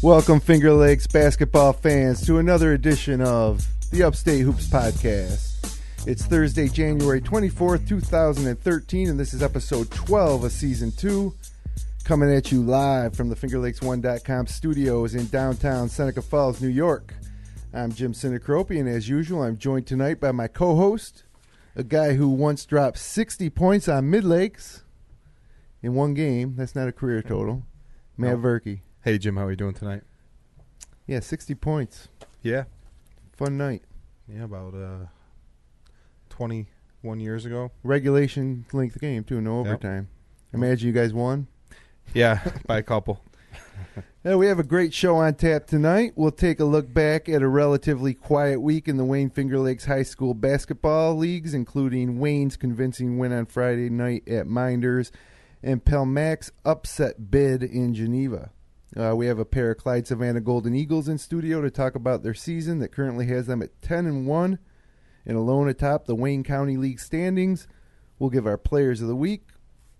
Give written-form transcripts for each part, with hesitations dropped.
Welcome, Finger Lakes basketball fans, to another edition of the Upstate Hoops Podcast. It's Thursday, January 24th, 2013, and this is episode 12 of Season 2, coming at you live from the FingerLakes1.com studios in downtown Seneca Falls, New York. I'm Jim Sinacropi, and as usual, I'm joined tonight by my co-host, a guy who once dropped 60 points on Mid-Lakes in one game. That's not a career total. Matt Verkey. Hey, Jim, how are you doing tonight? Yeah, 60 points. Yeah. Fun night. Yeah, about 21 years ago. Regulation length game, too. No overtime. Yep. Imagine you guys won. Yeah, by a couple. We have a great show on tap tonight. We'll take a look back at a relatively quiet week in the Wayne Finger Lakes High School basketball leagues, including Wayne's convincing win on Friday night at Minders and Pelmac's upset bid in Geneva. We have a pair of Clyde-Savannah Golden Eagles in studio to talk about their season that currently has them at 10-1 and alone atop the Wayne County League standings. We'll give our players of the week,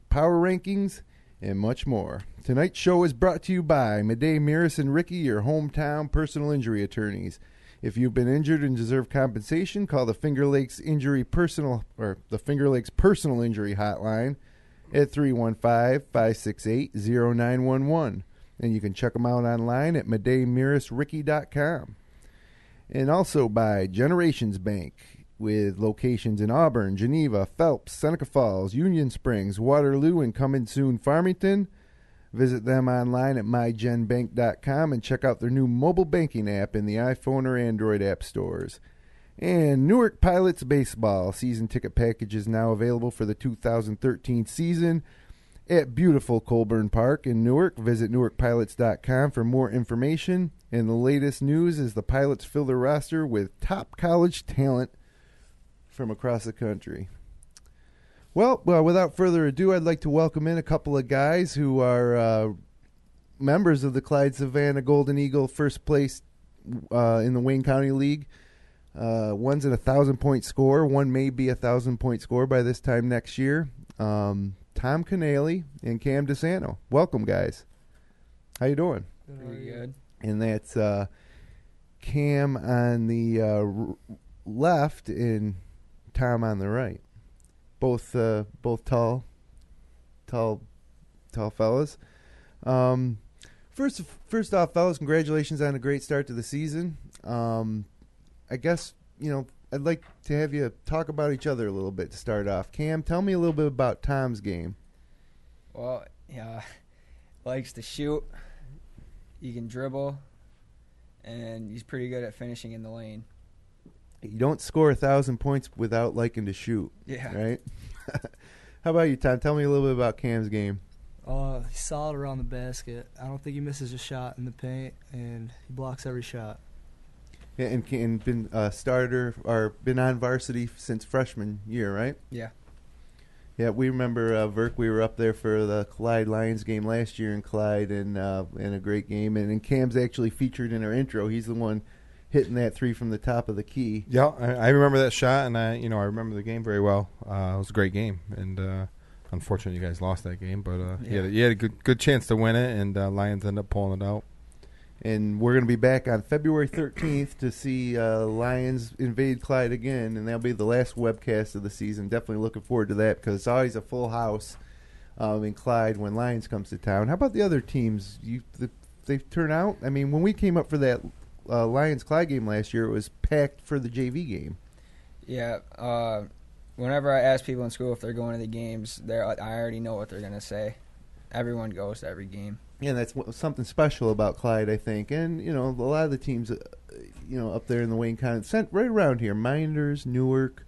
power rankings, and much more. Tonight's show is brought to you by Madej Miris and Ricky, your hometown personal injury attorneys. If you've been injured and deserve compensation, call the Finger Lakes Personal Injury Hotline at 315-568-0911. And you can check them out online at madejmirisricky.com. And also by Generations Bank, with locations in Auburn, Geneva, Phelps, Seneca Falls, Union Springs, Waterloo, and coming soon, Farmington. Visit them online at mygenbank.com and check out their new mobile banking app in the iPhone or Android app stores. And Newark Pilots Baseball season ticket package is now available for the 2013 season at beautiful Colburn Park in Newark. Visit newarkpilots.com for more information. And the latest news is the Pilots fill their roster with top college talent from across the country. Well, without further ado, I'd like to welcome in a couple of guys who are members of the Clyde-Savannah Golden Eagle first place in the Wayne County League. One's at 1,000-point score. One may be 1,000-point score by this time next year. Tom Kanaley and Cam DiSanto. Welcome, guys. How you doing? Pretty good. And that's Cam on the left and Tom on the right. Both tall fellas. First off, fellas, congratulations on a great start to the season. I guess, I'd like to have you talk about each other a little bit to start off. Cam, tell me a little bit about Tom's game. Well, likes to shoot. He can dribble, and he's pretty good at finishing in the lane. You don't score 1,000 points without liking to shoot. Yeah. Right? How about you, Tom? Tell me a little bit about Cam's game. He's solid around the basket. I don't think he misses a shot in the paint, and he blocks every shot. Yeah, and been a starter or been on varsity since freshman year, right? Yeah. Yeah, we remember, Verk, we were up there for the Clyde Lions game last year in Clyde, and in a great game. And Cam's actually featured in our intro. He's the one hitting that three from the top of the key. Yeah, I remember that shot, and I remember the game very well. It was a great game, and unfortunately, you guys lost that game. But you had a good chance to win it, and Lions end up pulling it out. And we're going to be back on February 13th to see Lions invade Clyde again, and that'll be the last webcast of the season. Definitely looking forward to that because it's always a full house in Clyde when Lions comes to town. How about the other teams? They turn out? I mean, when we came up for that Lions-Clyde game last year, it was packed for the JV game. Yeah. Whenever I ask people in school if they're going to the games, I already know what they're going to say. Everyone goes to every game. Yeah, that's something special about Clyde, I think. And, a lot of the teams, up there in the Wayne County, right around here, Minders, Newark,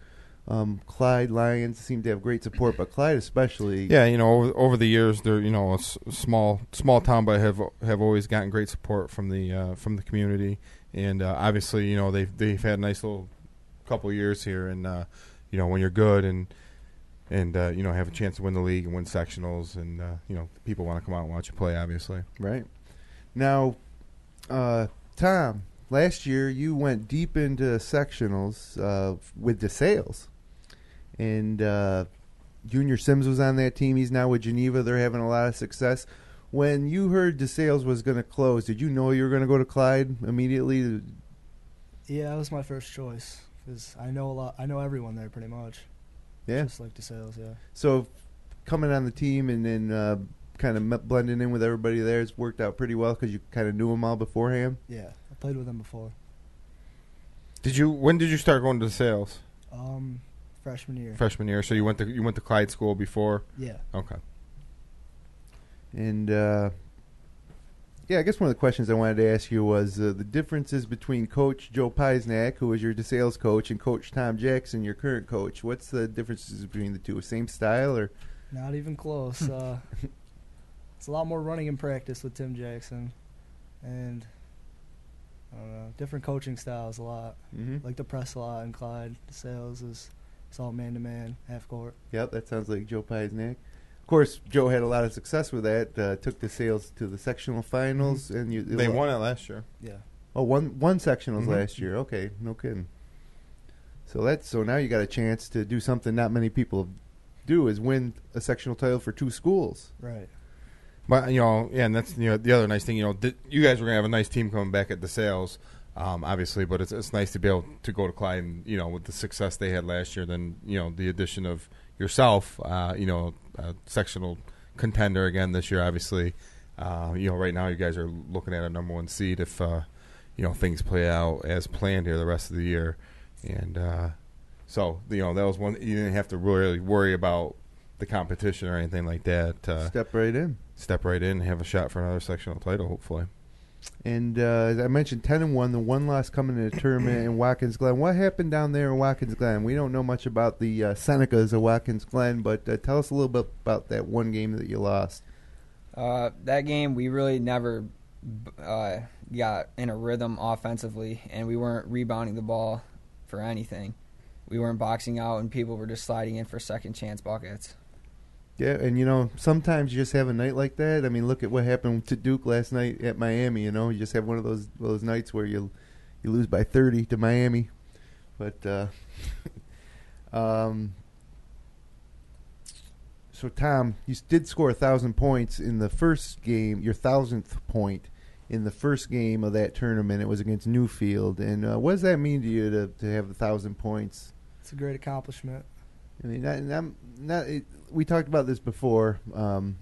Clyde, Lions seem to have great support, but Clyde especially. Yeah, over the years, they're, a small town, but have always gotten great support from the community. And obviously, they've had a nice little couple years here. And, when you're good and have a chance to win the league and win sectionals, and people want to come out and watch you play, obviously. Right. Now, Tom, last year you went deep into sectionals with DeSales, and Junior Sims was on that team. He's now with Geneva. They're having a lot of success. When you heard DeSales was going to close, did you know you were going to go to Clyde immediately? Yeah, that was my first choice because I know a lot. I know everyone there pretty much. Yeah. Just like DeSales, yeah. So coming on the team and then kind of blending in with everybody there has worked out pretty well because you kind of knew them all beforehand? Yeah, I played with them before. When did you start going to sales? Freshman year. Freshman year. So you went to Clyde school before? Yeah. Okay. And I guess one of the questions I wanted to ask you was the differences between Coach Joe Peisnack, who was your DeSales coach, and Coach Tom Jackson, your current coach. What's the differences between the two? Same style or? Not even close. It's a lot more running in practice with Tim Jackson, and I don't know, different coaching styles a lot. Mm-hmm. Like to press a lot in Clyde. DeSales it's all man-to-man, half-court. Yep, that sounds like Joe Peisnack. Of course, Joe had a lot of success with that. Took DeSales to the sectional finals, and They won it last year. Yeah. Oh, won sectionals Mm-hmm. last year. Okay, no kidding. So now you got a chance to do something not many people do, is win a sectional title for two schools. Right. But and that's the other nice thing. You guys were gonna have a nice team coming back at DeSales, obviously. But it's nice to be able to go to Clyde, and with the success they had last year. Then the addition of yourself, a sectional contender again this year. Obviously, right now you guys are looking at a number 1 seed if things play out as planned here the rest of the year, and so that was one you didn't have to really worry about the competition or anything like that. Step right in. Step right in and have a shot for another sectional title, hopefully. And as I mentioned, 10-1, the one loss coming in the tournament in Watkins Glen. What happened down there in Watkins Glen? We don't know much about the Senecas of Watkins Glen, but tell us a little bit about that one game that you lost. That game, we really never got in a rhythm offensively, and we weren't rebounding the ball for anything. We weren't boxing out, and people were just sliding in for second chance buckets. Yeah, and sometimes you just have a night like that. I mean, look at what happened to Duke last night at Miami. You just have one of those nights where you lose by 30 to Miami. But so Tom, you did score 1,000 points in the first game. Your 1,000th point in the first game of that tournament. It was against Newfield. And what does that mean to you to have 1,000 points? It's a great accomplishment. I mean, we talked about this before.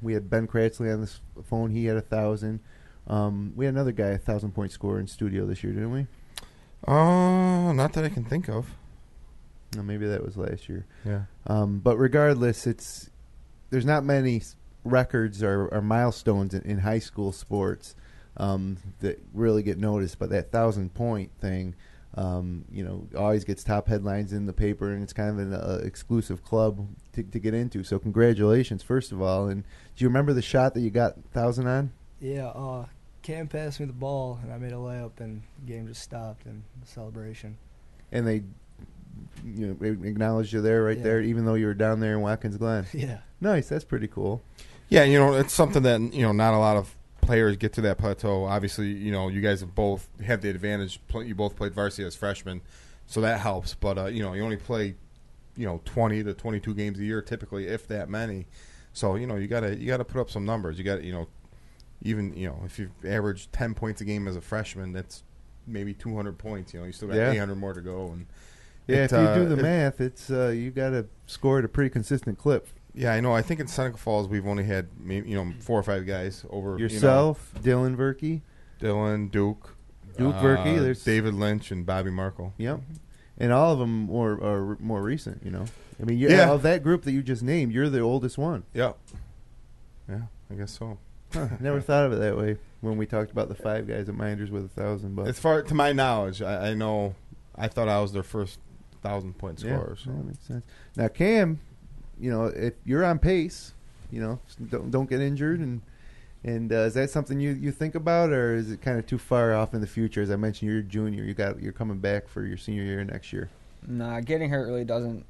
We had Ben Cratsley on this phone. He had 1,000. We had another guy, 1,000-point scorer in studio this year, didn't we? Not that I can think of. No, maybe that was last year. Yeah. But regardless, there's not many records or milestones in high school sports that really get noticed. But that 1,000-point thing, always gets top headlines in the paper, and it's kind of an exclusive club to get into. So congratulations, first of all. And do you remember the shot that you got 1,000 on? Yeah, Cam passed me the ball, and I made a layup, and the game just stopped in the celebration. And they acknowledged you there, there, even though you were down there in Watkins Glen. Yeah. Nice. That's pretty cool. Yeah, it's something that, not a lot of players get to that plateau. Obviously, you guys both have the advantage. You both played varsity as freshmen, so that helps. But, you only play, 20 to 22 games a year typically, if that many. So, you gotta put up some numbers. You got even if you average 10 points a game as a freshman, that's maybe 200 points. You still got 800 more to go. And if you do the math, it's you got to score at a pretty consistent clip. Yeah, I know. I think in Seneca Falls we've only had maybe 4 or 5 guys over yourself, Dylan Verkey, Duke Verkey. There's David Lynch and Bobby Markle. Yep, and all of them are more recent. I mean, of that group that you just named, you're the oldest one. Yep. Yeah, I guess so. Never thought of it that way when we talked about the 5 guys at Minders with 1,000. But as far to my knowledge, I know I thought I was their first 1,000-point scorer. So that makes sense. Now, Cam, if you're on pace, don't get injured, and is that something you think about, or is it kind of too far off in the future? As I mentioned, you're a junior. You're coming back for your senior year next year. Nah, getting hurt really doesn't.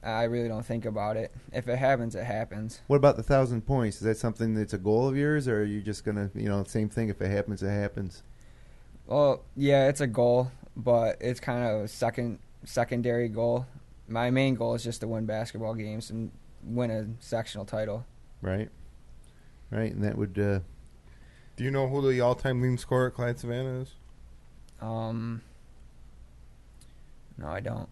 I really don't think about it. If it happens, it happens. What about the 1,000 points? Is that something that's a goal of yours, or are you just gonna, same thing? If it happens, it happens. Well, yeah, it's a goal, but it's kind of a secondary goal. My main goal is just to win basketball games, and win a sectional title. Right. Right, and that would. Do you know who the all-time leading scorer at Clyde-Savannah is? No, I don't.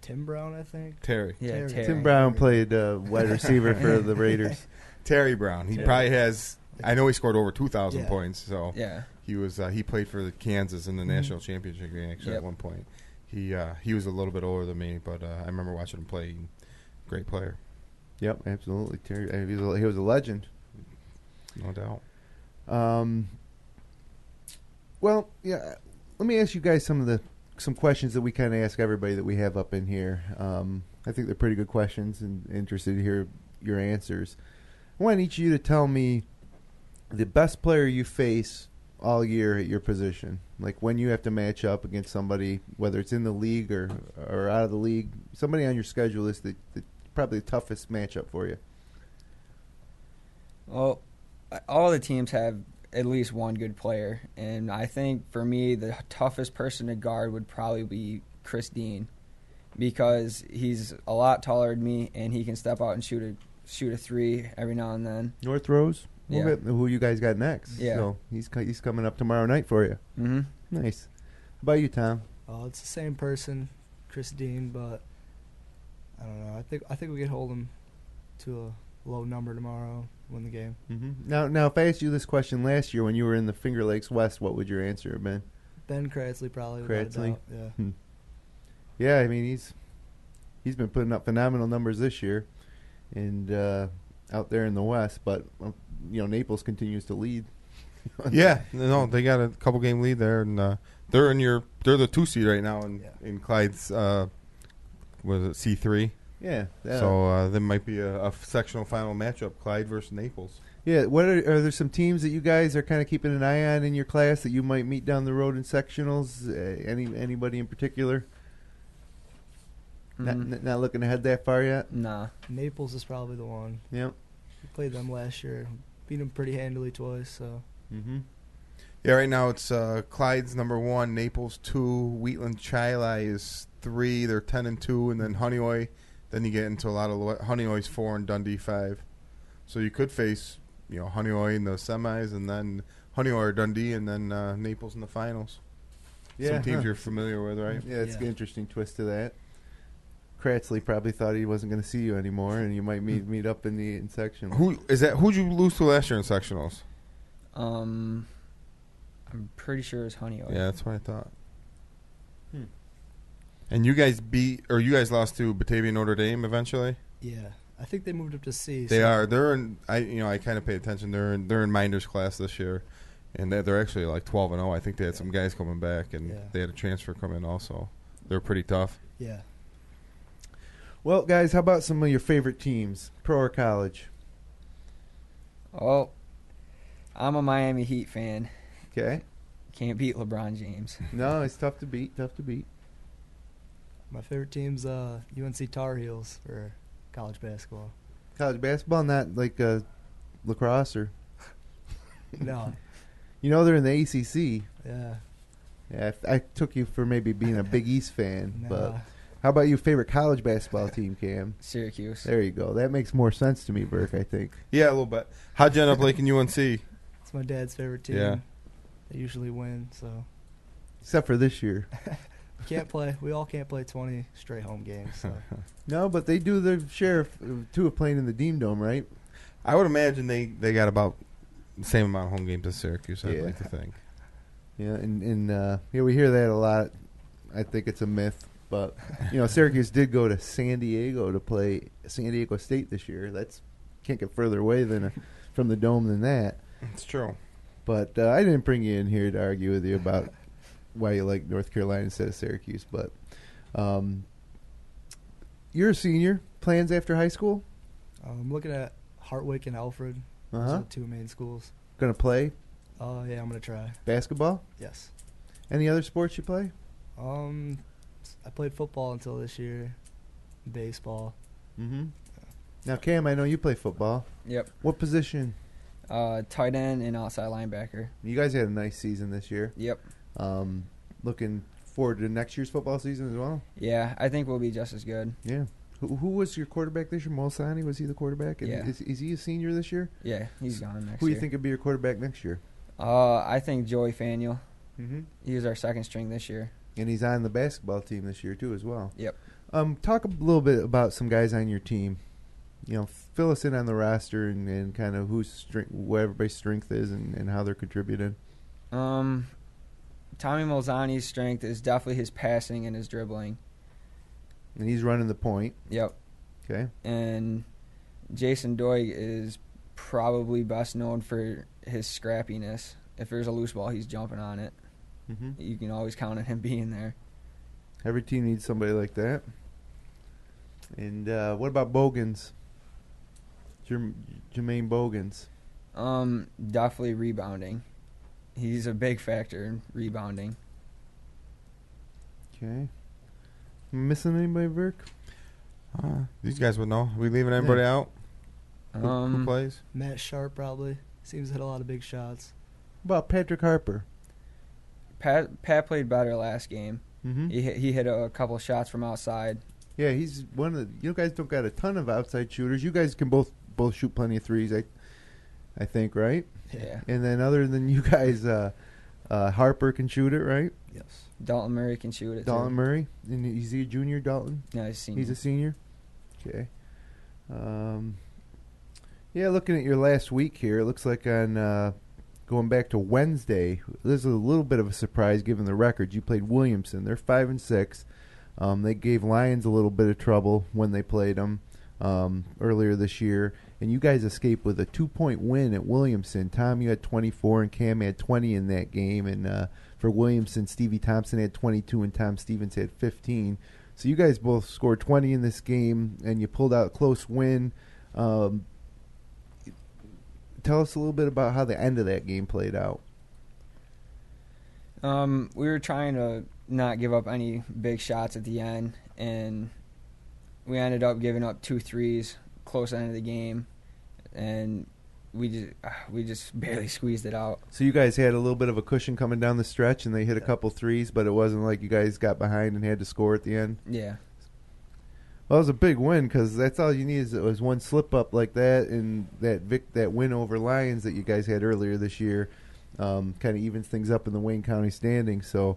Tim Brown, I think. Terry. Yeah, Terry. Tim Brown played wide receiver for the Raiders. Terry Brown. He probably has. I know he scored over 2,000 points. So yeah, he was. He played for the Kansas in the national championship game. Actually, at one point, he was a little bit older than me, but I remember watching him play. Great player. Yep, absolutely. Terry, he was a legend, no doubt. Well, yeah. Let me ask you guys some questions that we kind of ask everybody that we have up in here. I think they're pretty good questions, and interested to hear your answers. I want each of you to tell me the best player you face all year at your position. Like when you have to match up against somebody, whether it's in the league or out of the league, somebody on your schedule is probably the toughest matchup for you. Well, all the teams have at least one good player, and I think for me the toughest person to guard would probably be Chris Dean, because he's a lot taller than me and he can step out and shoot a three every now and then. North Rose, Yeah. who you guys got next? Yeah. So he's coming up tomorrow night for you. Mm-hmm. Nice. How about you, Tom? Oh, it's the same person, Chris Dean, but I don't know. I think we could hold him to a low number tomorrow, win the game. Mm-hmm. Now, if I asked you this question last year when you were in the Finger Lakes West, what would your answer have been? Ben Kratzley probably. without a Kratzley? doubt, Yeah. Yeah, I mean he's been putting up phenomenal numbers this year, and out there in the West. But Naples continues to lead. Yeah, no, they got a couple game lead there, and they're the 2 seed right now in Clyde's. Was it C3? Yeah. So there might be a sectional final matchup, Clyde versus Naples. Yeah. What are there some teams that you guys are kind of keeping an eye on in your class that you might meet down the road in sectionals? Anybody in particular? Not looking ahead that far yet? Nah. Naples is probably the one. Yep. We played them last year. Beat them pretty handily twice. So. Mm-hmm. Yeah, right now it's Clyde's number 1, Naples 2, Wheatland Chili is 3. They're 10-2, and then Honeoye. Then you get into a lot of Honeoye's 4 and Dundee 5. So you could face Honeoye in the semis, and then Honeoye or Dundee, and then Naples in the finals. Yeah, some teams you're familiar with, right? Yeah, it's an interesting twist to that. Kratzley probably thought he wasn't going to see you anymore, and you might meet up in sectionals. Who'd you lose to last year in sectionals? I'm pretty sure it's Honeoye. Yeah, that's what I thought. And you guys lost to Batavia Notre Dame eventually? Yeah, I think they moved up to C. They are. They're in. I kind of pay attention. They're in Minder's class this year, and they're actually like 12-0. I think they had some guys coming back, and they had a transfer come in also. They're pretty tough. Yeah. Well, guys, how about some of your favorite teams, pro or college? Oh, I'm a Miami Heat fan. Okay. Can't beat LeBron James. No, it's tough to beat. My favorite team's UNC Tar Heels for college basketball. College basketball, not like lacrosse or. No. They're in the ACC. Yeah. Yeah, I took you for maybe being a Big East fan, Nah. but how about your favorite college basketball team, Cam? Syracuse. There you go. That makes more sense to me, Burke, I think. Yeah, a little bit. How'd you end up liking UNC? It's my dad's favorite team. Yeah. They usually win, so. Except for this year. Can't play. We all can't play 20 straight home games. So. No, but they do their share of playing in the Dean Dome, right? I would imagine they got about the same amount of home games as Syracuse, I'd like to think. Yeah, and we hear that a lot. I think it's a myth. But, Syracuse did go to San Diego to play San Diego State this year. Can't get further away from the Dome than that. It's true. But I didn't bring you in here to argue with you about why you like North Carolina instead of Syracuse. But you're a senior. Plans after high school? I'm looking at Hartwick and Alfred. Those are the 2 main schools. Going to play? Yeah, I'm going to try. Basketball? Yes. Any other sports you play? I played football until this year. Baseball. Mm-hmm. Now, Cam, I know you play football. Yep. What position? Tight end and outside linebacker. You guys had a nice season this year. Yep. Looking forward to next year's football season as well? Yeah, I think we'll be just as good. Yeah. Who was your quarterback this year? Molsani, was he the quarterback? And Yeah. Is he a senior this year? Yeah, he's gone next Who do year. you think would be your quarterback next year? I think Joey Faniel. Mm-hmm. He was our second string this year. And he's on the basketball team this year too, as well. Yep. Talk a little bit about some guys on your team. Fill us in on the roster and kind of what everybody's strength is and how they're contributing. Tommy Molzani's strength is definitely his passing and his dribbling. And he's running the point. Yep. Okay. And Jason Doig is probably best known for his scrappiness. If there's a loose ball, he's jumping on it. Mm-hmm. You can always count on him being there. Every team needs somebody like that. And what about Bogans? Jermaine Bogans. Definitely rebounding. He's a big factor in rebounding. Okay. Am I missing anybody, Virk? These guys would know. Are we leaving anybody out? Who plays? Matt Sharp probably seems to hit a lot of big shots. What about Patrick Harper? Pat played better last game. Mm-hmm. He hit a couple shots from outside. Yeah, he's one of the. You guys don't got a ton of outside shooters. You guys can both shoot plenty of threes. I think, right? Yeah. And then other than you guys, Harper can shoot it, right? Yes. Dalton Murray can shoot it. Dalton too. Murray, and is he a junior? Dalton. No, he's a senior. He's a senior. Okay. Yeah, looking at your last week here, it looks like on going back to Wednesday, this is a little bit of a surprise given the records. You played Williamson. They're 5-6. They gave Lions a little bit of trouble when they played them earlier this year, and you guys escaped with a 2-point win at Williamson. Tom, you had 24, and Cam had 20 in that game, and for Williamson, Stevie Thompson had 22, and Tom Stevens had 15. So you guys both scored 20 in this game, and you pulled out a close win. Tell us a little bit about how the end of that game played out. We were trying to not give up any big shots at the end, and we ended up giving up 2 threes close end of the game, and we just barely squeezed it out. So you guys had a little bit of a cushion coming down the stretch, and they hit a couple threes, but it wasn't like you guys got behind and had to score at the end? Yeah. Well, it was a big win because that's all you need is one slip up like that, and that win over Lions that you guys had earlier this year kind of evens things up in the Wayne County standings. So,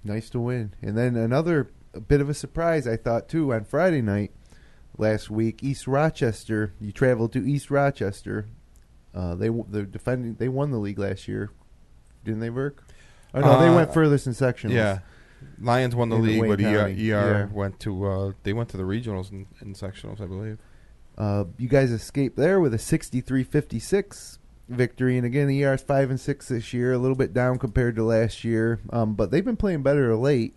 nice to win. And then another bit of a surprise, I thought too, on Friday night last week, East Rochester. You traveled to East Rochester. They won the league last year, didn't they, Burke? Oh no, they went furthest in sectionals. Yeah. Lions won the In the league, Wayne but County. ER went to the regionals in sectionals, I believe. You guys escaped there with a 63-56 victory, and again, ER's 5-6 this year, a little bit down compared to last year, but they've been playing better late.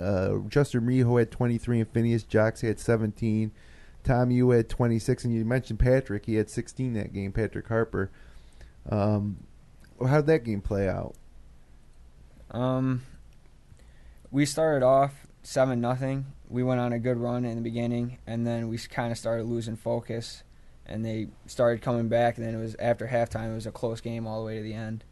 Justin Rijo had 23, and Phineas Jocks had 17. Tom, you had 26, and you mentioned Patrick. He had 16 that game. Patrick Harper. How did that game play out? We started off 7-0. We went on a good run in the beginning, and then we kind of started losing focus, and they started coming back. And then it was after halftime. It was a close game all the way to the end.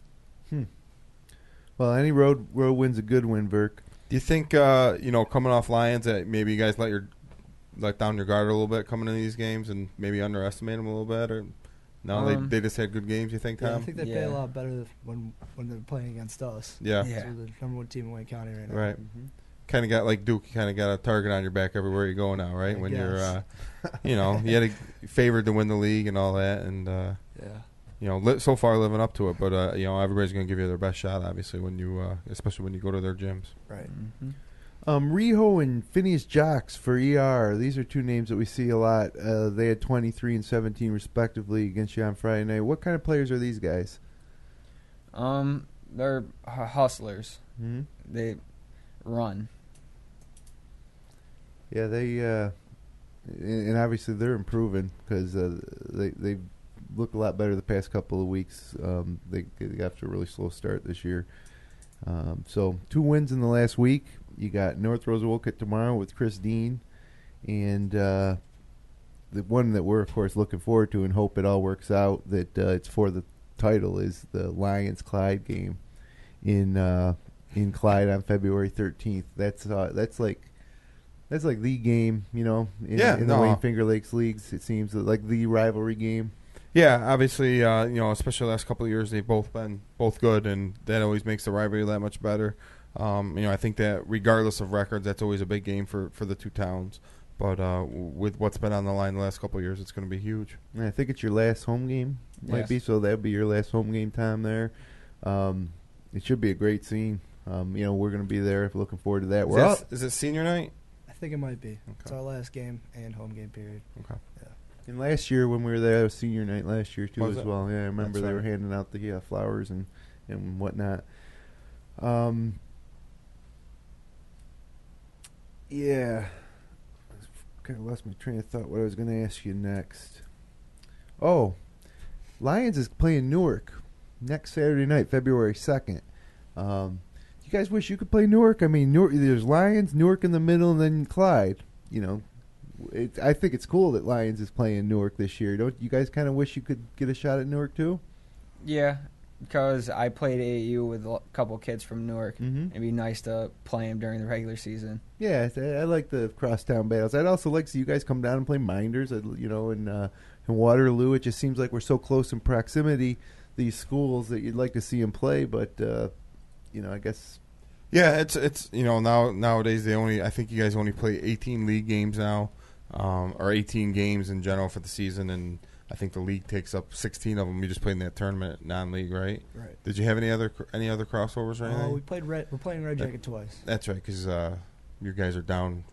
Well, any road win's a good win, Burke. Do you think coming off Lions that maybe you guys let down your guard a little bit coming into these games and maybe underestimate them a little bit, or no, they just had good games? You think, Tom? Yeah, I think they play a lot better when they're playing against us. Yeah. So the number 1 team in Wayne County right now. Right. Mm-hmm. Kind of got like Duke. Kind of got a target on your back everywhere you go now, right? I When guess. you're, you had favored to win the league and all that, and so far living up to it. But everybody's going to give you their best shot, obviously, when you, especially when you go to their gyms. Right. Mm-hmm. Rijo and Phineas Jocks for ER. These are two names that we see a lot. They had 23 and 17 respectively against you on Friday night. What kind of players are these guys? They're hustlers. Mm-hmm. They run. Yeah, they and obviously they're improving because they look a lot better the past couple of weeks. They got off to a really slow start this year. So 2 wins in the last week. You got North Rosewoket tomorrow with Chris Dean, and the one that we're of course looking forward to and hope it all works out that it's for the title is the Lions Clyde game in Clyde on February 13th. That's That's like the game, in the Wayne Finger Lakes leagues. It seems like the rivalry game. Yeah, obviously, especially the last couple of years, they've both been good, and that always makes the rivalry that much better. I think that regardless of records, that's always a big game for the two towns. But with what's been on the line the last couple of years, it's going to be huge. And I think it's your last home game, might be. So that'll be your last home game time there. It should be a great scene. We're going to be there. Looking forward to that. Is it senior night? I think it might be. Okay. It's our last game and home game period. Okay. Yeah. And last year when we were there, it was senior night last year too well. Yeah, I remember That's they right. were handing out the flowers and whatnot. Yeah. Kind of lost my train of thought what I was going to ask you next. Oh, Lions is playing Newark next Saturday night, February 2nd. You guys wish you could play Newark? I mean, there's Lions, Newark in the middle, and then Clyde. I think it's cool that Lions is playing Newark this year. Don't you guys kind of wish you could get a shot at Newark too? Yeah, because I played AAU with a couple kids from Newark. Mm-hmm. It'd be nice to play them during the regular season. Yeah, I like the crosstown battles. I'd also like to see you guys come down and play Minders, in Waterloo. It just seems like we're so close in proximity, these schools, that you'd like to see them play. But, I guess... Yeah, it's nowadays I think you guys only play 18 league games now, or 18 games in general for the season, and I think the league takes up 16 of them. You just played in that tournament, non-league, right? Right. Did you have any other crossovers or anything? We're playing Red Jacket twice. That's right, because you guys are down.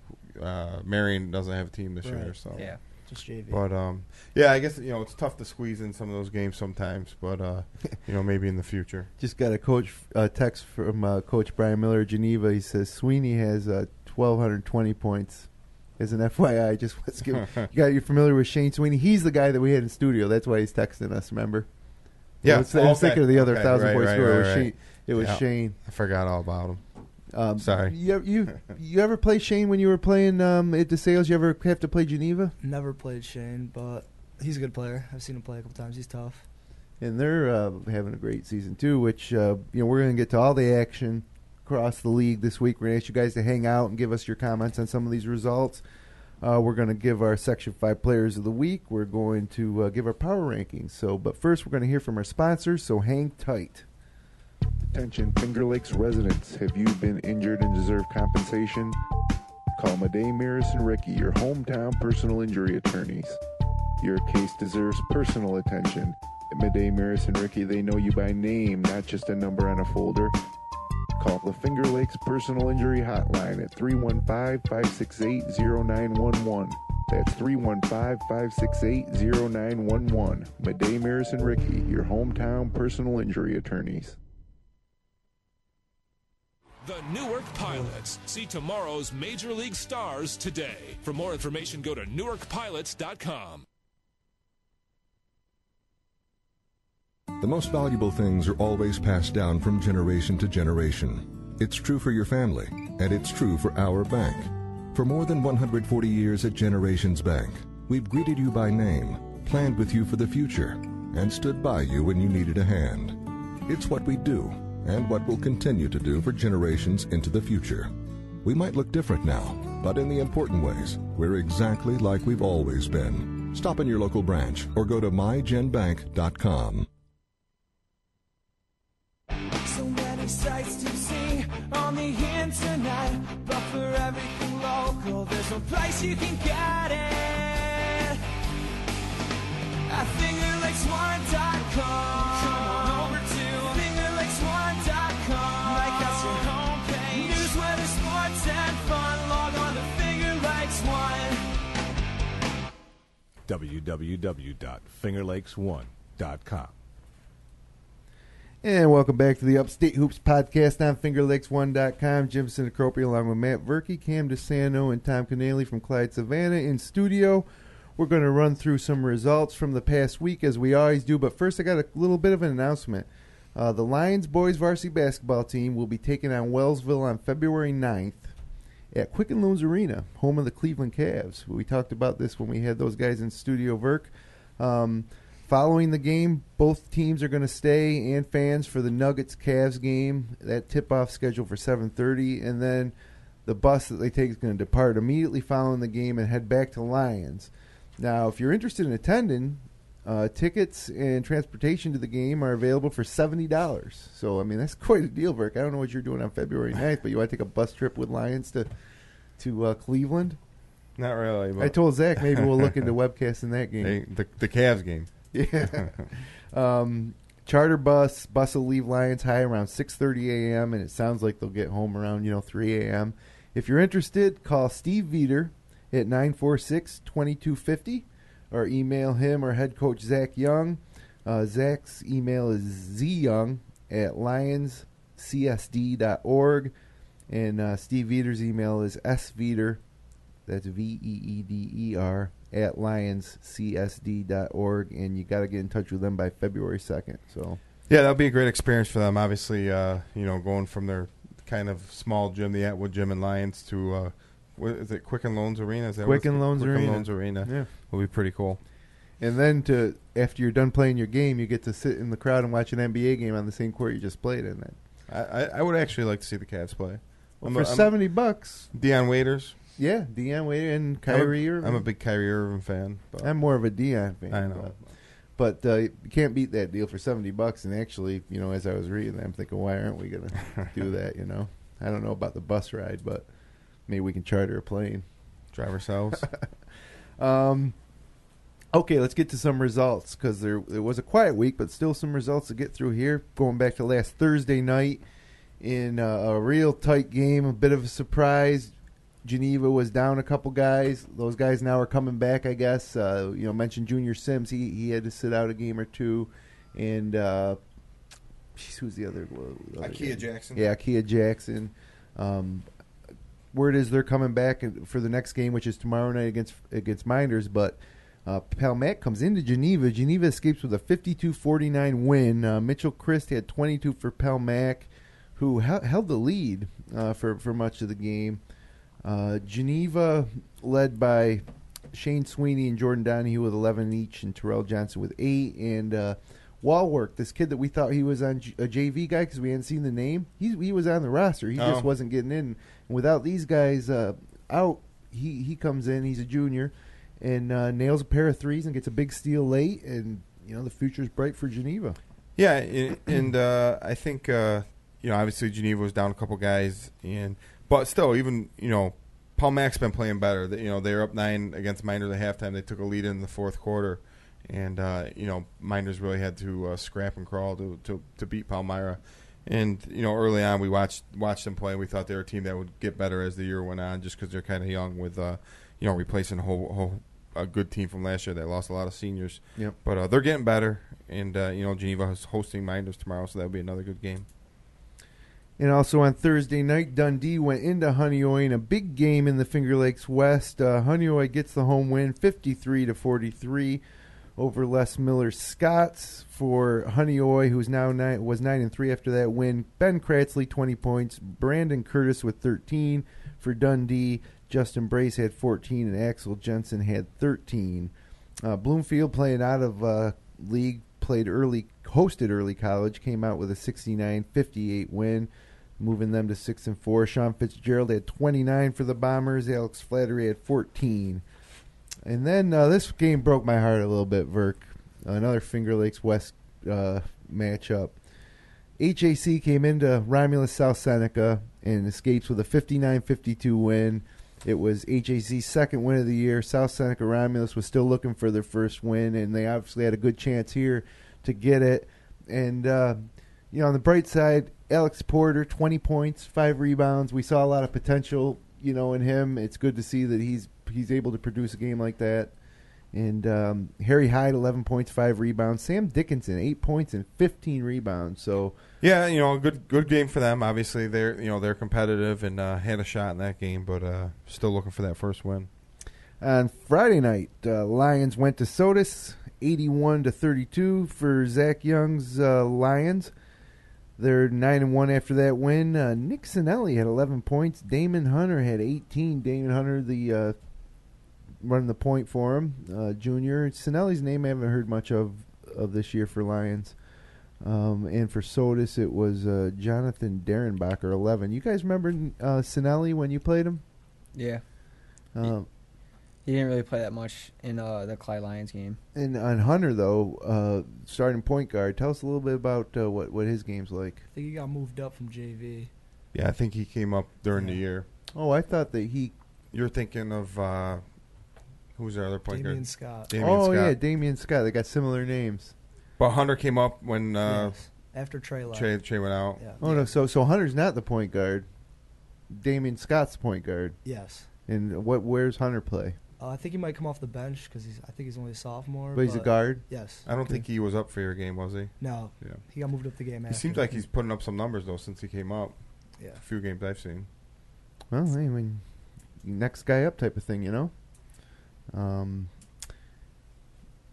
Marion doesn't have a team this year, so Yeah. Just JV. But I guess it's tough to squeeze in some of those games sometimes. But maybe in the future. Just got a text from Coach Brian Miller of Geneva. He says Sweeney has 1,220 points. As an FYI, just let's give. You're familiar with Shane Sweeney? He's the guy that we had in studio. That's why he's texting us. Remember? Yeah, I was thinking of the other 1,000-point scorer. Right. It was Shane. I forgot all about him. Sorry. You ever play Shane when you were playing at DeSales? You ever have to play Geneva? Never played Shane, but he's a good player. I've seen him play a couple times. He's tough. And they're having a great season too. Which we're going to get to all the action across the league this week. We're going to ask you guys to hang out and give us your comments on some of these results. We're going to give our Section 5 Players of the Week. We're going to give our power rankings. But first, we're going to hear from our sponsors. So hang tight. Attention Finger Lakes residents, have you been injured and deserve compensation? Call Madej, Miris, and Ricky, your hometown personal injury attorneys. Your case deserves personal attention. At Madej, Miris, and Ricky, they know you by name, not just a number on a folder. Call the Finger Lakes Personal Injury Hotline at 315-568-0911. That's 315-568-0911. Madej, Miris, and Ricky, your hometown personal injury attorneys. The Newark Pilots. See tomorrow's Major League stars today. For more information, go to newarkpilots.com. The most valuable things are always passed down from generation to generation. It's true for your family, and it's true for our bank. For more than 140 years at Generations Bank, we've greeted you by name, planned with you for the future, and stood by you when you needed a hand. It's what we do, and what we'll continue to do for generations into the future. We might look different now, but in the important ways, we're exactly like we've always been. Stop in your local branch or go to mygenbank.com. So many sights to see on the internet, but for everything local, there's no place you can get it. At fingerlakes1.com. Come on over to fingerlakes1.com. Like us your homepage. News, weather, sports, and fun. Log on to fingerlakes1. www.fingerlakes1.com. And welcome back to the Upstate Hoops podcast on fingerlakes1.com. Jim Sinacropia along with Matt Verkey, Cam DiSanto, and Tom Kanaley from Clyde-Savannah in studio. We're going to run through some results from the past week as we always do, but first I got a little bit of an announcement. The Lions boys varsity basketball team will be taking on Wellsville on February 9th at Quicken Loans Arena, home of the Cleveland Cavs. We talked about this when we had those guys in studio, Verk. Following the game, both teams are going to stay and fans for the Nuggets-Cavs game. That tip-off scheduled for 7:30, and then The bus that they take is going to depart immediately following the game and head back to Lions. Now, if you're interested in attending, tickets and transportation to the game are available for $70. So, I mean, that's quite a deal, Burke. I don't know what you're doing on February 9th, but you want to take a bus trip with Lions to Cleveland? Not really. But I told Zach maybe we'll look into webcasting that game. The Cavs game. Yeah. Charter bus will leave Lions High around 6:30 a.m., and it sounds like they'll get home around 3 a.m. If you're interested, call Steve Veeder at 946-2250 or email him or head coach Zach Young. Zach's email is zyoung@lionscsd.org, and Steve Veeder's email is sveeder, that's VEEDER, at lionscsd.org, and you got to get in touch with them by February 2nd. So yeah, that'll be a great experience for them. Obviously, going from their kind of small gym, the Atwood Gym in Lions, to what is it, Quicken Loans Arena? Is that Quicken Loans Arena? Yeah, will be pretty cool. And then after you're done playing your game, you get to sit in the crowd and watch an NBA game on the same court you just played in. That I would actually like to see the Cavs play. Well, for $70, Deion Waiters. Yeah, Deion Waiters and Kyrie Irving. I'm a big Kyrie Irving fan. But I'm more of a Deion fan. I know. But you can't beat that deal for $70. And actually, as I was reading that, I'm thinking, why aren't we going to do that, I don't know about the bus ride, but maybe we can charter a plane. Drive ourselves. Okay, let's get to some results, because there was a quiet week, but still some results to get through here. Going back to last Thursday night in a real tight game, a bit of a surprise. Geneva was down a couple guys. Those guys now are coming back, I guess. Mentioned Junior Sims. He had to sit out a game or two. And who's the other? Ikea Jackson. Yeah, Ikea Jackson. Word is they're coming back for the next game, which is tomorrow night against Minders. But Palmac comes into Geneva. Geneva escapes with a 52-49 win. Mitchell Christ had 22 for Palmac, who held the lead for much of the game. Geneva led by Shane Sweeney and Jordan Donahue with 11 each, and Terrell Johnson with 8. And Walwork, this kid that we thought he was on a JV guy because we hadn't seen the name, he was on the roster. He just wasn't getting in. And without these guys out, he comes in. He's a junior and nails a pair of threes and gets a big steal late. And the future's bright for Geneva. Yeah, and I think obviously Geneva was down a couple guys, but still, even, Palmac's been playing better. They were up 9 against Minders at halftime. They took a lead in the fourth quarter. And, Minders really had to scrap and crawl to beat Palmyra. And, early on we watched them play. We thought they were a team that would get better as the year went on, just because they're kind of young with, replacing a good team from last year that lost a lot of seniors. Yep. But they're getting better. And, Geneva is hosting Minders tomorrow, so that'll be another good game. And also on Thursday night, Dundee went into Honeoye in a big game in the Finger Lakes West. Honeoye gets the home win, 53-43 over Les Miller Scots. For Honeoye, who's now was 9-3 after that win. Ben Kratzley 20 points, Brandon Curtis with 13. For Dundee, Justin Brace had 14 and Axel Jensen had 13. Bloomfield, playing out of league, hosted early college, came out with a 69-58 win, moving them to 6-4. Sean Fitzgerald had 29 for the Bombers. Alex Flattery had 14. And then this game broke my heart a little bit, Verk. Another Finger Lakes West matchup. HAC came into Romulus South Seneca and escapes with a 59-52 win. It was HAC's second win of the year. South Seneca Romulus was still looking for their first win, and they obviously had a good chance here to get it. And, on the bright side, Alex Porter, 20 points, 5 rebounds. We saw a lot of potential, in him. It's good to see that he's able to produce a game like that. And Harry Hyde, 11 points, 5 rebounds. Sam Dickinson, 8 points and 15 rebounds. So yeah, a good game for them. Obviously, they're competitive and had a shot in that game, but still looking for that first win. On Friday night, Lions went to Sodus, 81-32 for Zach Young's Lions. They're 9-1 after that win. Nick Sinelli had 11 points. Damon Hunter had 18. Damon Hunter, running the point for him, junior. Sinelli's name I haven't heard much of this year for Lions. And for Sodas, it was Jonathan Derenbacher, 11. You guys remember Kanaley when you played him? Yeah. He didn't really play that much in the Clyde Lions game. And on Hunter, though, starting point guard, tell us a little bit about what his game's like. I think he got moved up from JV. Yeah, I think he came up during the year. Oh, I thought that he... You're thinking of... who's our other point guard? Scott. Yeah, Damian Scott. They got similar names. But Hunter came up when... Yes. After Trey left. Trey went out. Yeah. Oh, no, so Hunter's not the point guard. Damian Scott's the point guard. Yes. And where's Hunter play? I think he might come off the bench because I think he's only a sophomore. But he's a guard? Yes. I don't think he was up for your game, was he? No. Yeah. He got moved up the game after. He seems like he's putting up some numbers, though, since he came up. Yeah. A few games I've seen. Well, I mean, next guy up type of thing, you know?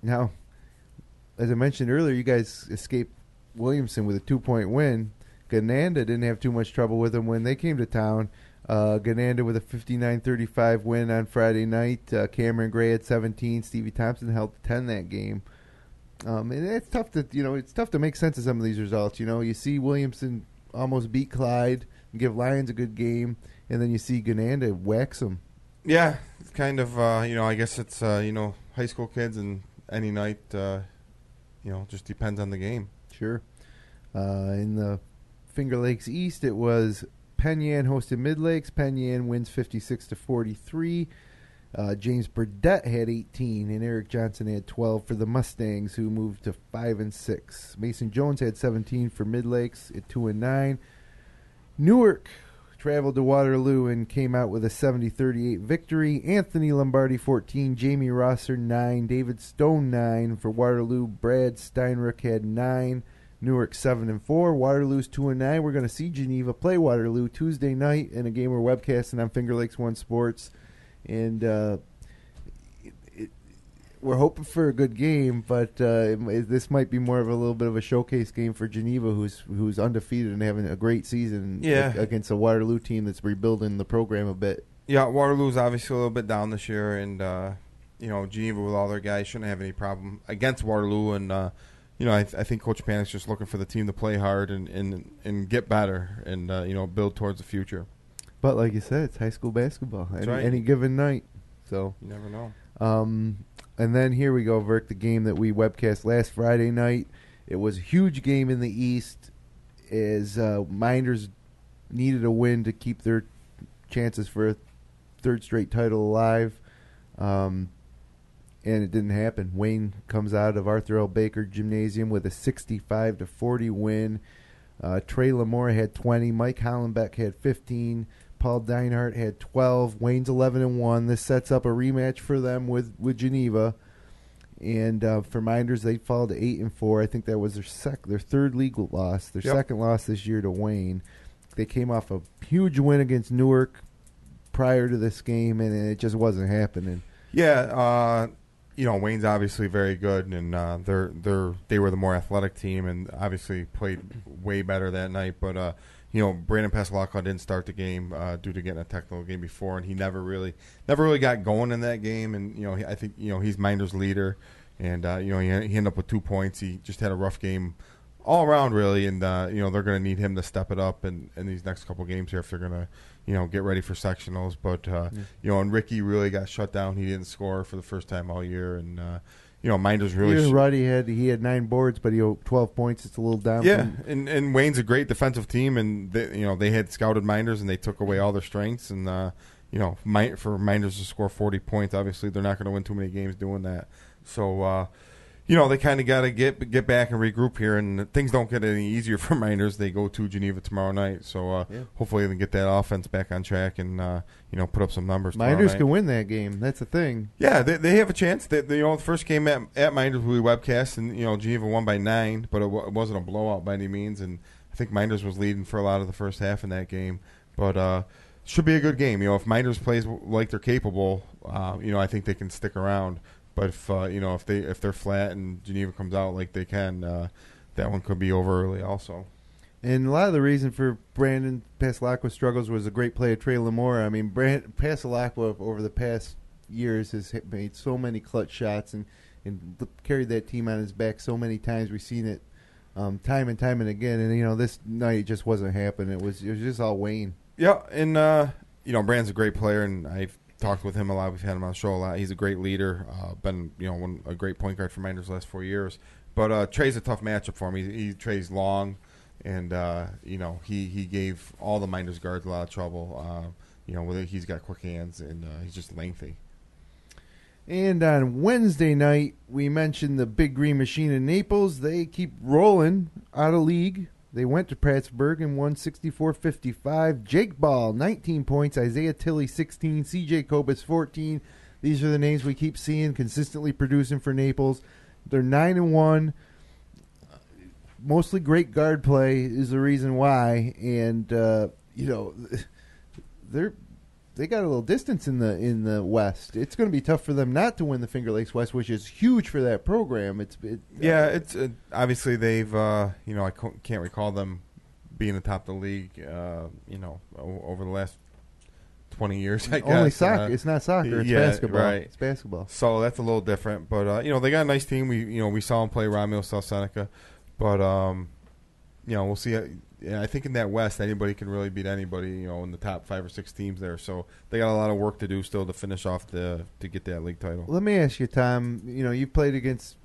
Now, as I mentioned earlier, you guys escaped Williamson with a 2-point win. Gananda didn't have too much trouble with him when they came to town. Gananda with a 59-35 win on Friday night. Cameron Gray at 17. Stevie Thompson held 10 that game. And it's tough to make sense of some of these results. You know, you see Williamson almost beat Clyde and give Lions a good game, and then you see Gananda wax them. Yeah, it's kind of, I guess it's, high school kids and any night, just depends on the game. Sure. In the Finger Lakes East, it was Penn Yan hosted Mid Lakes. Penn Yan wins 56-43. James Burdett had 18, and Eric Johnson had 12 for the Mustangs, who moved to 5-6. Mason Jones had 17 for Mid Lakes at 2-9. Newark traveled to Waterloo and came out with a 70-38 victory. Anthony Lombardi 14, Jamie Rosser 9, David Stone 9 for Waterloo. Brad Steinrook had 9. Newark 7-4. Waterloo's 2-9. We're going to see Geneva play Waterloo Tuesday night in a game we're webcasting on Finger Lakes One Sports, and we're hoping for a good game. But this might be more of a little bit of a showcase game for Geneva, who's undefeated and having a great season against a Waterloo team that's rebuilding the program a bit. Yeah, Waterloo's obviously a little bit down this year, and Geneva with all their guys shouldn't have any problem against Waterloo, and. I think Coach Panic's just looking for the team to play hard and get better and, build towards the future. But like you said, it's high school basketball any given night. So you never know. And then here we go, Verk, the game that we webcast last Friday night. It was a huge game in the East as Minders needed a win to keep their chances for a third straight title alive. And it didn't happen. Wayne comes out of Arthur L. Baker Gymnasium with a 65-40 win. Trey Lamore had 20. Mike Hollenbeck had 15. Paul Deinhardt had 12. Wayne's 11-1. This sets up a rematch for them with Geneva. And for Minders, they fall to 8-4. I think that was their third league loss. Their second loss this year to Wayne. They came off a huge win against Newark prior to this game, and it just wasn't happening. Yeah, Wayne's obviously very good, and they were the more athletic team, and obviously played way better that night. But Brandon Passalacqua didn't start the game due to getting a technical game before, and he never really got going in that game. And I think he's Minders' leader, and he ended up with 2 points. He just had a rough game all around, really, and they're going to need him to step it up in these next couple games here if they're going to. Get ready for sectionals. But, and Ricky really got shut down. He didn't score for the first time all year. And, Minders really... Roddy he had 9 boards, but he had 12 points. It's a little down. Yeah, and Wayne's a great defensive team, and, they had scouted Minders, and they took away all their strengths. And, for Minders to score 40 points, obviously they're not going to win too many games doing that. So, they kind of got to get back and regroup here, and things don't get any easier for Minders. They go to Geneva tomorrow night, so hopefully they can get that offense back on track and put up some numbers. Minders can win that game. That's the thing. Yeah, they have a chance. The first game at Minders we webcast, and Geneva won by 9, but it wasn't a blowout by any means. And I think Minders was leading for a lot of the first half in that game, but should be a good game. If Minders plays like they're capable, I think they can stick around. But if they're flat and Geneva comes out like they can, that one could be over early also. And a lot of the reason for Brandon Passalacqua's struggles was a great play of Trey Lamore. I mean, Passalacqua over the past years has made so many clutch shots and carried that team on his back so many times. We've seen it time and again. And this night just wasn't happening. It was just all Wayne. Yeah, and Brand's a great player, and I've talked with him a lot. We've had him on the show a lot. He's a great leader. Been a great point guard for Miners the last 4 years. But Trey's a tough matchup for him. Trey's long, and he gave all the Miners guards a lot of trouble. He's got quick hands, and he's just lengthy. And on Wednesday night, we mentioned the Big Green Machine in Naples. They keep rolling out of league. They went to Prattsburgh and won 64-55. Jake Ball, 19 points. Isaiah Tilley, 16. C.J. Kobus, 14. These are the names we keep seeing consistently producing for Naples. They're 9-1. Mostly great guard play is the reason why. And, they got a little distance in the West. It's going to be tough for them not to win the Finger Lakes West, which is huge for that program. It's obviously they've I can't recall them being atop the league over the last 20 years. I guess. Only soccer. It's not soccer. It's basketball. Right. It's basketball. So that's a little different. But they got a nice team. We saw them play Romeo South Seneca, but we'll see. I think in that West, anybody can really beat anybody, in the top 5 or 6 teams there. So they got a lot of work to do still to finish off to get that league title. Let me ask you, Tom. You played against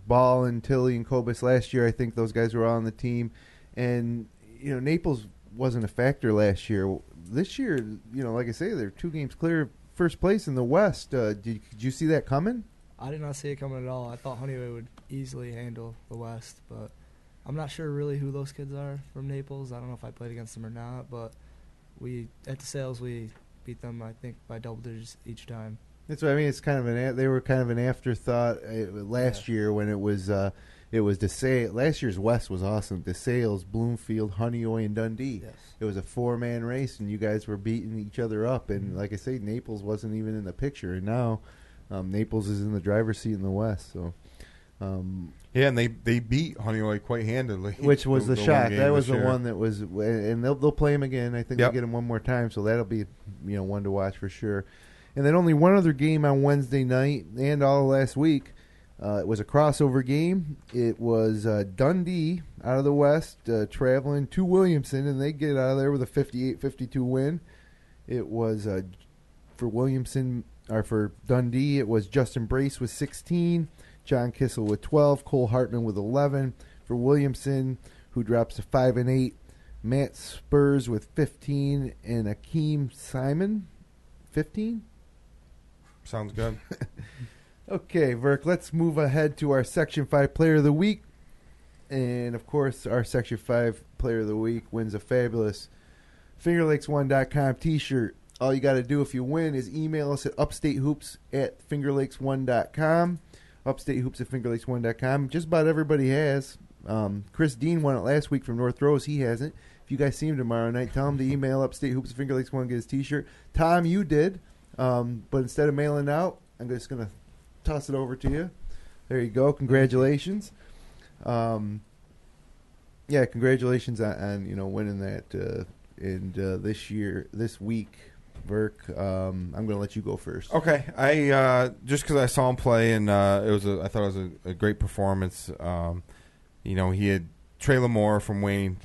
Ball and Tilley and Kobus last year. I think those guys were all on the team. And, Naples wasn't a factor last year. This year, like I say, they're 2 games clear of first place in the West. Did you see that coming? I did not see it coming at all. I thought Honeyway would easily handle the West, but I'm not sure really who those kids are from Naples. I don't know if I played against them or not, but at DeSales we beat them, I think, by double digits each time. That's what I mean. It's kind of they were kind of an afterthought last year when it was DeSales. Last year's West was awesome. DeSales, Bloomfield, Honeyway, and Dundee. Yes. It was a 4-man race, and you guys were beating each other up. And like I say, Naples wasn't even in the picture, and now Naples is in the driver's seat in the West. So. And they beat Honeyway quite handily, which was the shock. That was the one that was, and they'll play him again. I think they'll get him one more time, so that'll be one to watch for sure. And then only one other game on Wednesday night and all last week. It was a crossover game. It was Dundee out of the West traveling to Williamson, and they get out of there with a 58-52 win. It was for Williamson or for Dundee. It was Justin Brace with 16. John Kissel with 12, Cole Hartman with 11. For Williamson, who drops to 5-8, Matt Spurs with 15, and Akeem Simon, 15. Sounds good. Okay, Verk, let's move ahead to our Section 5 Player of the Week. And, of course, our Section 5 Player of the Week wins a fabulous FingerLakes1.com t-shirt. All you got to do if you win is email us at upstatehoops@fingerlakes1.com. upstatehoops@fingerlakes1.com. Just about everybody has. Chris Dean won it last week from North Rose. He hasn't. If you guys see him tomorrow night, tell him to email upstatehoops@fingerlakes1 get his t-shirt. Tom, you did. But instead of mailing out, I'm just going to toss it over to you. There you go. Congratulations. Congratulations on winning that this week. Verk, I'm going to let you go first. Okay, I just because I saw him play and I thought it was a great performance. He had Trey Lamore from Wayne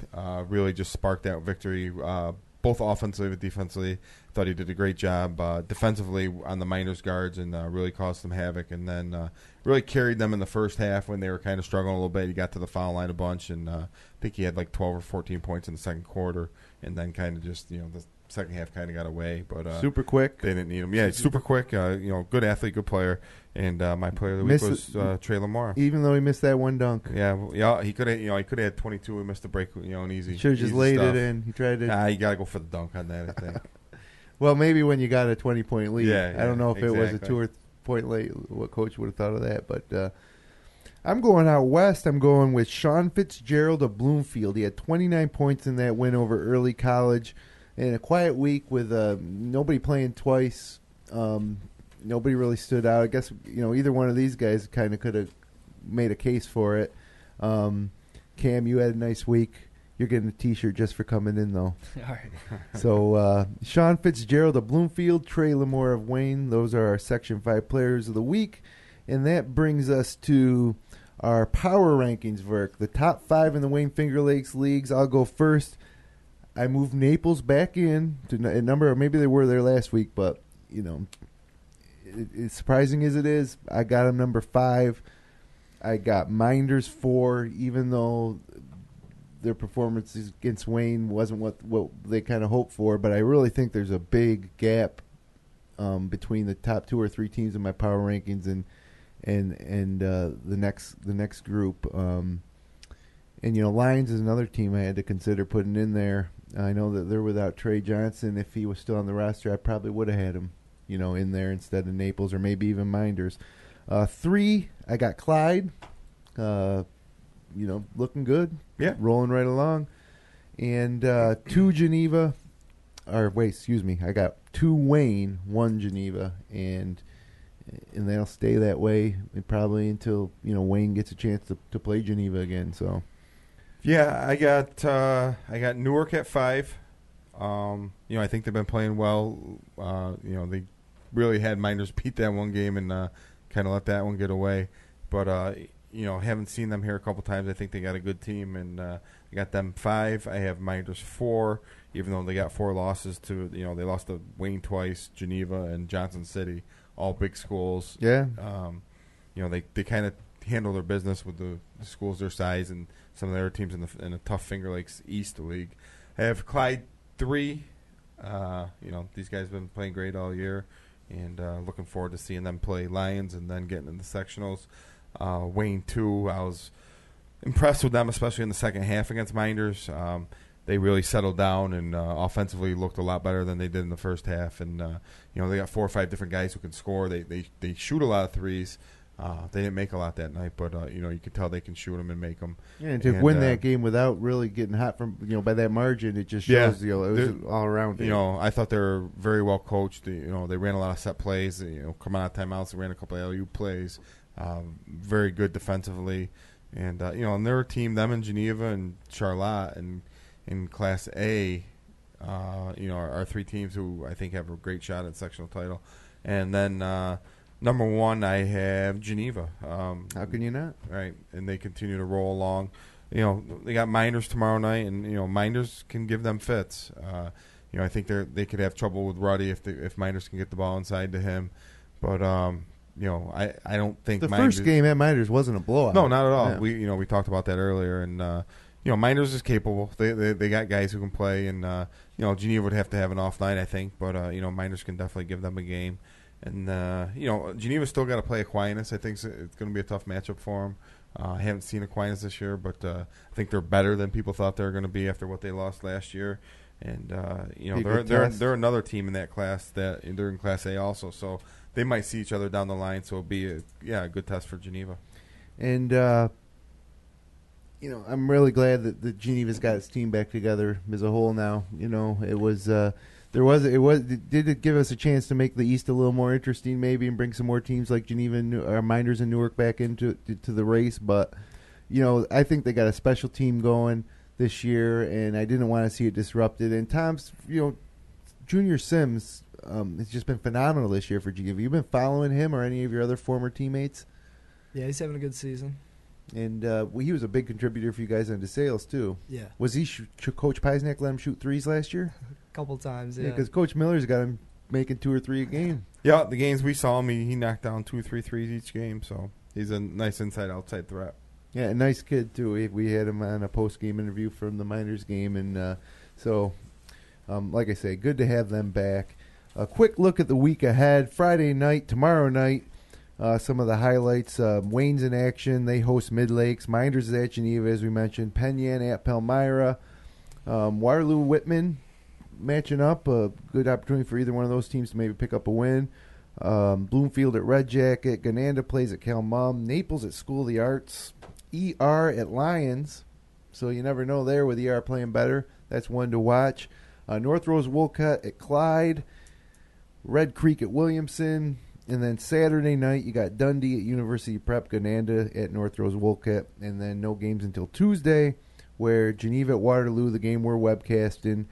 really just sparked that victory, both offensively and defensively. Thought he did a great job defensively on the Miners guards and really caused some havoc. And then really carried them in the first half when they were kind of struggling a little bit. He got to the foul line a bunch, and I think he had like 12 or 14 points in the second quarter. And then kind of just the second half kind of got away, but super quick. They didn't need him. Yeah, super quick. Good athlete, good player. And my player of the week was Trey Lamore. Even though he missed that one dunk. Yeah, he could have. He could have had 22 and missed the break. An easy. Should have just laid it in. He tried to. You got to go for the dunk on that, I think. Well, maybe when you got a 20-point lead. Yeah, I don't know if it was a 2 or point lead. What coach would have thought of that? But I'm going out west. I'm going with Sean Fitzgerald of Bloomfield. He had 29 points in that win over Early College. In a quiet week with nobody playing twice, nobody really stood out. I guess either one of these guys kind of could have made a case for it. Cam, you had a nice week. You're getting a T-shirt just for coming in, though. All right. So Sean Fitzgerald of Bloomfield, Trey Lamore of Wayne. Those are our Section 5 Players of the Week. And that brings us to our power rankings, Verk. The top 5 in the Wayne Finger Lakes leagues. I'll go first. I moved Naples back in to a number. Maybe they were there last week, but as surprising as it is, I got them number 5. I got Minders 4, even though their performances against Wayne wasn't what they kind of hoped for. But I really think there's a big gap between the top 2 or 3 teams in my power rankings and the next group. And Lions is another team I had to consider putting in there. I know that they're without Trey Johnson. If he was still on the roster, I probably would have had him, in there instead of Naples or maybe even Minders. 3, I got Clyde. Looking good. Yeah, rolling right along. And 2 Geneva. I got 2 Wayne, 1 Geneva, and they'll stay that way probably until Wayne gets a chance to play Geneva again. So. Yeah, I got Newark at 5. I think they've been playing well. They really had Minders beat that one game and kind of let that one get away. But haven't seen them here a couple times. I think they got a good team, and I got them 5. I have Minders 4, even though they got 4 losses to they lost to Wayne twice, Geneva, and Johnson City, all big schools. Yeah. They kind of handle their business with the schools their size and some of the other teams in the tough Finger Lakes East League. I have Clyde 3. These guys have been playing great all year, and looking forward to seeing them play Lions and then getting in the sectionals. Wayne 2, I was impressed with them, especially in the second half against Minders. They really settled down and offensively looked a lot better than they did in the first half. And they got 4 or 5 different guys who can score. They shoot a lot of threes. They didn't make a lot that night, but you could tell they can shoot them and make them. Yeah, and to win that game without really getting hot from by that margin, it just shows it was all around. I thought they were very well coached. They ran a lot of set plays. Coming out of timeouts, they ran a couple of LU plays. Very good defensively, and and they're a team. Them and Geneva and Charlotte and in Class A, are 3 teams who I think have a great shot at sectional title, and then. Number 1, I have Geneva. How can you not? Right, and they continue to roll along. They got Minders tomorrow night, and Minders can give them fits. I think they could have trouble with Ruddy if Minders can get the ball inside to him. But I don't think the Minders, first game at Minders wasn't a blowout. No, not at all. Yeah. We talked about that earlier, and Minders is capable. They got guys who can play, and Geneva would have to have an off night, I think. But Minders can definitely give them a game. And, Geneva's still got to play Aquinas. I think it's going to be a tough matchup for them. I haven't seen Aquinas this year, but I think they're better than people thought they were going to be after what they lost last year. And, they're another team in that class that they're in Class A also. So they might see each other down the line. So it'll be a good test for Geneva. And, I'm really glad that Geneva's got its team back together as a whole now. It was did it give us a chance to make the East a little more interesting maybe and bring some more teams like Geneva and Minders and Newark back into the race. But, I think they got a special team going this year, and I didn't want to see it disrupted. And Tom's, Junior Sims has just been phenomenal this year for Geneva. You've been following him or any of your other former teammates? Yeah, he's having a good season. And he was a big contributor for you guys on DeSales, too. Yeah. Was he Coach Peisnack let him shoot threes last year? A couple times, yeah. Because Coach Miller's got him making 2 or 3 a game. Yeah, the games we saw him, he knocked down 2 or 3 threes each game, so he's a nice inside-outside threat. Yeah, a nice kid, too. We had him on a post-game interview from the Miners game, and like I say, good to have them back. A quick look at the week ahead. Friday night, tomorrow night, some of the highlights. Wayne's in action. They host Mid-Lakes. Minders is at Geneva, as we mentioned. Penyan at Palmyra. Waterloo-Whitman matching up. A good opportunity for either one of those teams to maybe pick up a win. Bloomfield at Red Jacket. Gananda plays at Calmum. Naples at School of the Arts. ER at Lions. So you never know there with ER playing better. That's one to watch. North Rose Wolcott at Clyde. Red Creek at Williamson. And then Saturday night, you got Dundee at University Prep, Gananda at North Rose Wolcott, and then no games until Tuesday, where Geneva at Waterloo, the game we're webcasting.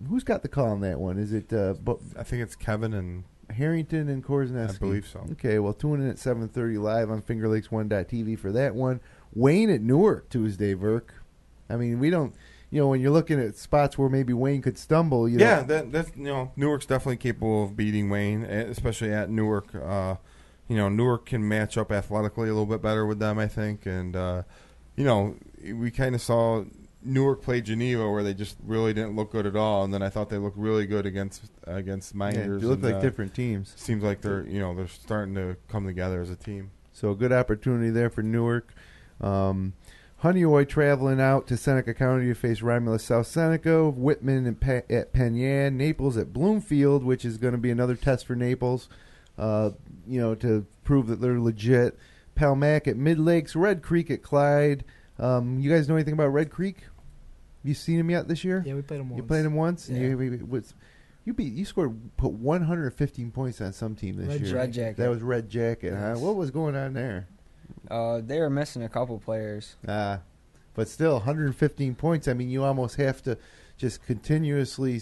Who's got the call on that one? Is it? I think it's Kevin and Harrington and Korzeniski. I believe so. Okay, well, tune in at 7:30 live on FingerLakes1.tv for that one. Wayne at Newark Tuesday, Verk. I mean, we don't, when you're looking at spots where maybe Wayne could stumble, that's Newark's definitely capable of beating Wayne, especially at Newark. Newark can match up athletically a little bit better with them, I think, and we kind of saw Newark play Geneva, where they just really didn't look good at all, and then I thought they looked really good against Miners. They look like different teams. Seems like they're starting to come together as a team. So a good opportunity there for Newark. Honeoye traveling out to Seneca County to face Romulus South Seneca, Whitman at Penn Yan, Naples at Bloomfield, which is going to be another test for Naples, to prove that they're legit. Palmac at Mid Lakes, Red Creek at Clyde. You guys know anything about Red Creek? Have you seen him yet this year? Yeah, we played him once. You played him once? Yeah. You put 115 points on some team this year. Red Jacket. That was Red Jacket, Yes. huh? What was going on there? They were missing a couple players. But still, 115 points. I mean, you almost have to just continuously,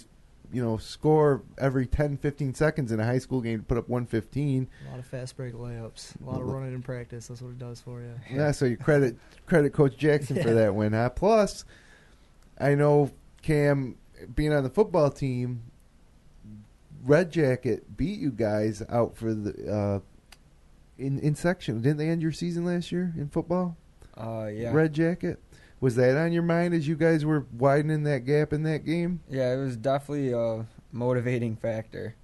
score every 10, 15 seconds in a high school game to put up 115. A lot of fast break layups. A lot of running in practice. That's what it does for you. Yeah, so you credit Coach Jackson for that win, huh? Plus, I know, Cam, being on the football team, Red Jacket beat you guys out for the in section. Didn't they end your season last year in football? Yeah. Red Jacket. Was that on your mind as you guys were widening that gap in that game? Yeah, it was definitely a motivating factor.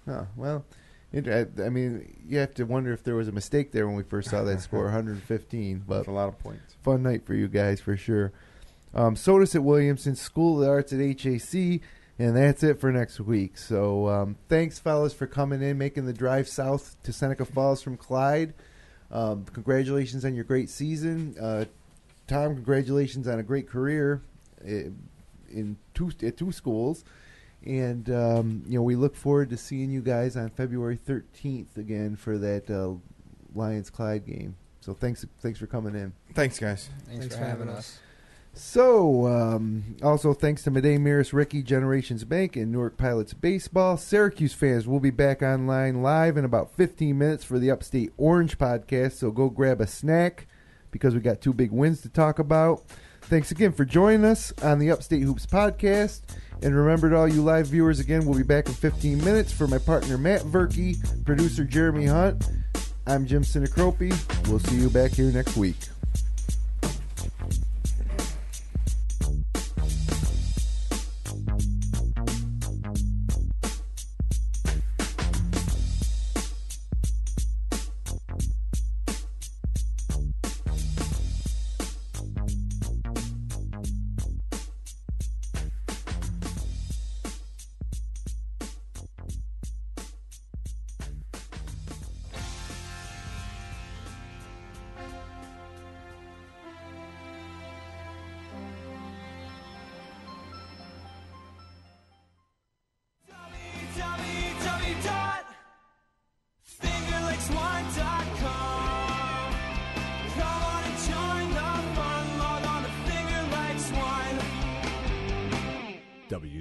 Oh, well, I mean, you have to wonder if there was a mistake there when we first saw that score, 115. But that's a lot of points. Fun night for you guys for sure. Sodas at Williamson, School of the Arts at HAC, and that's it for next week. So thanks, fellas, for coming in, making the drive south to Seneca Falls from Clyde. Congratulations on your great season. Tom, congratulations on a great career at two schools. And, we look forward to seeing you guys on February 13th again for that Lions-Clyde game. So thanks for coming in. Thanks, guys. Thanks for having us. So, also thanks to Madej Miris, Ricky, Generations Bank, and Newark Pilots Baseball. Syracuse fans, we'll be back online live in about 15 minutes for the Upstate Orange podcast, so go grab a snack because we got two big wins to talk about. Thanks again for joining us on the Upstate Hoops podcast. And remember to all you live viewers, again, we'll be back in 15 minutes. For my partner, Matt Verkey, producer Jeremy Hunt, I'm Jim Sinacropi. We'll see you back here next week.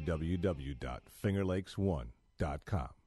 www.fingerlakes1.com